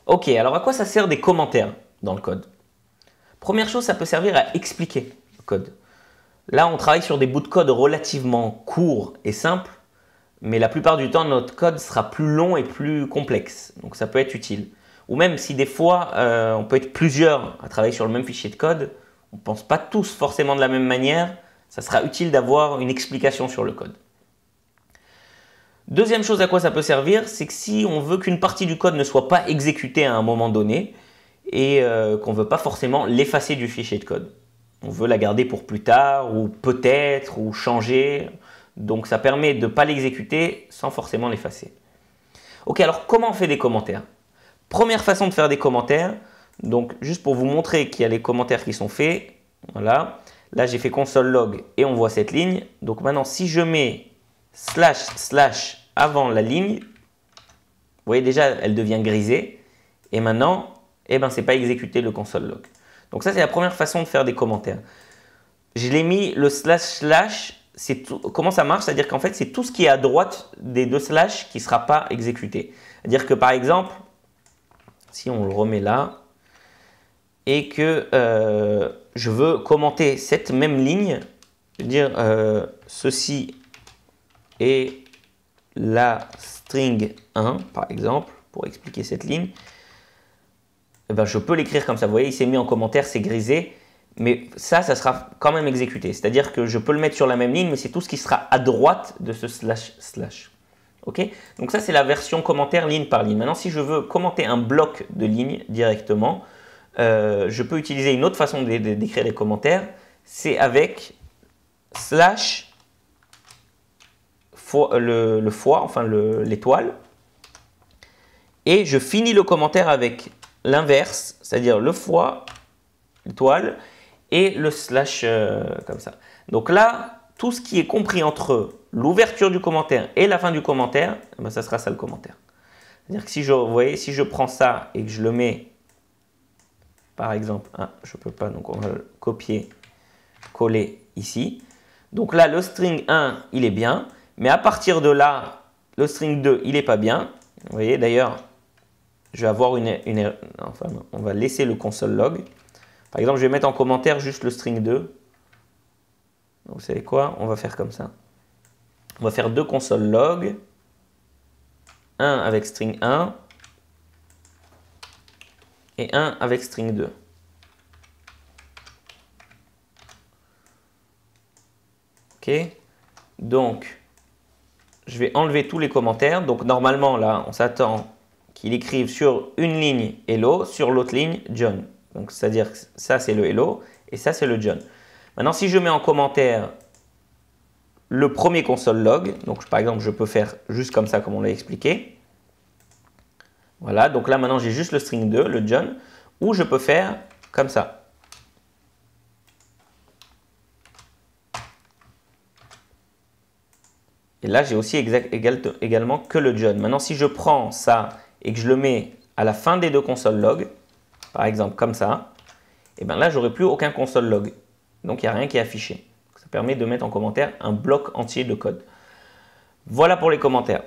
Ok, alors à quoi ça sert des commentaires dans le code? Première chose, ça peut servir à expliquer le code. Là, on travaille sur des bouts de code relativement courts et simples, mais la plupart du temps, notre code sera plus long et plus complexe. Donc ça peut être utile. Ou même si des fois, on peut être plusieurs à travailler sur le même fichier de code, on ne pense pas tous forcément de la même manière, ça sera utile d'avoir une explication sur le code. Deuxième chose à quoi ça peut servir, c'est que si on veut qu'une partie du code ne soit pas exécutée à un moment donné et qu'on ne veut pas forcément l'effacer du fichier de code. On veut la garder pour plus tard ou peut-être ou changer. Donc ça permet de ne pas l'exécuter sans forcément l'effacer. Ok, alors comment on fait des commentaires? Première façon de faire des commentaires, donc juste pour vous montrer qu'il y a les commentaires qui sont faits. Voilà, là j'ai fait console log et on voit cette ligne. Donc maintenant si je mets // avant la ligne, vous voyez déjà elle devient grisée. Et maintenant, eh ben, c'est pas exécuté le console log. Donc ça c'est la première façon de faire des commentaires. Je l'ai mis le //, comment ça marche? C'est-à-dire qu'en fait c'est tout ce qui est à droite des deux slash qui ne sera pas exécuté. C'est-à-dire que par exemple, si on le remet là, et que je veux commenter cette même ligne, je veux dire ceci est la string 1 par exemple, pour expliquer cette ligne, eh ben, je peux l'écrire comme ça. Vous voyez, il s'est mis en commentaire, c'est grisé. Mais ça sera quand même exécuté. C'est-à-dire que je peux le mettre sur la même ligne, mais c'est tout ce qui sera à droite de ce //. Ok? Donc ça, c'est la version commentaire ligne par ligne. Maintenant, si je veux commenter un bloc de ligne directement, je peux utiliser une autre façon d'écrire les commentaires. C'est avec le fois, enfin l'étoile. Et je finis le commentaire avec l'inverse, c'est-à-dire le fois, l'étoile, et le slash comme ça. Donc là, tout ce qui est compris entre l'ouverture du commentaire et la fin du commentaire, ben ça sera ça le commentaire. C'est-à-dire que si vous voyez, si je prends ça et que je le mets, par exemple, je ne peux pas, donc on va le copier, coller ici. Donc là, le string 1, il est bien, mais à partir de là, le string 2, il n'est pas bien. Vous voyez, d'ailleurs, je vais avoir enfin, on va laisser le console log. Par exemple, je vais mettre en commentaire juste le string 2. Donc, vous savez quoi? On va faire comme ça. On va faire deux console log. Un avec string 1 et un avec string 2. Ok. Donc, je vais enlever tous les commentaires. Donc, normalement, là, on s'attend qu'il écrive sur une ligne hello, sur l'autre ligne John. Donc, c'est-à-dire que ça, c'est le hello et ça, c'est le John. Maintenant, si je mets en commentaire le premier console log, donc par exemple, je peux faire juste comme ça, comme on l'a expliqué. Voilà, donc là, maintenant, j'ai juste le string 2, le John, ou je peux faire comme ça. Et là, j'ai aussi également que le John. Maintenant, si je prends ça et que je le mets à la fin des deux console log, par exemple comme ça, et bien là, j'aurai plus aucun console log. Donc, il n'y a rien qui est affiché. Ça permet de mettre en commentaire un bloc entier de code. Voilà pour les commentaires.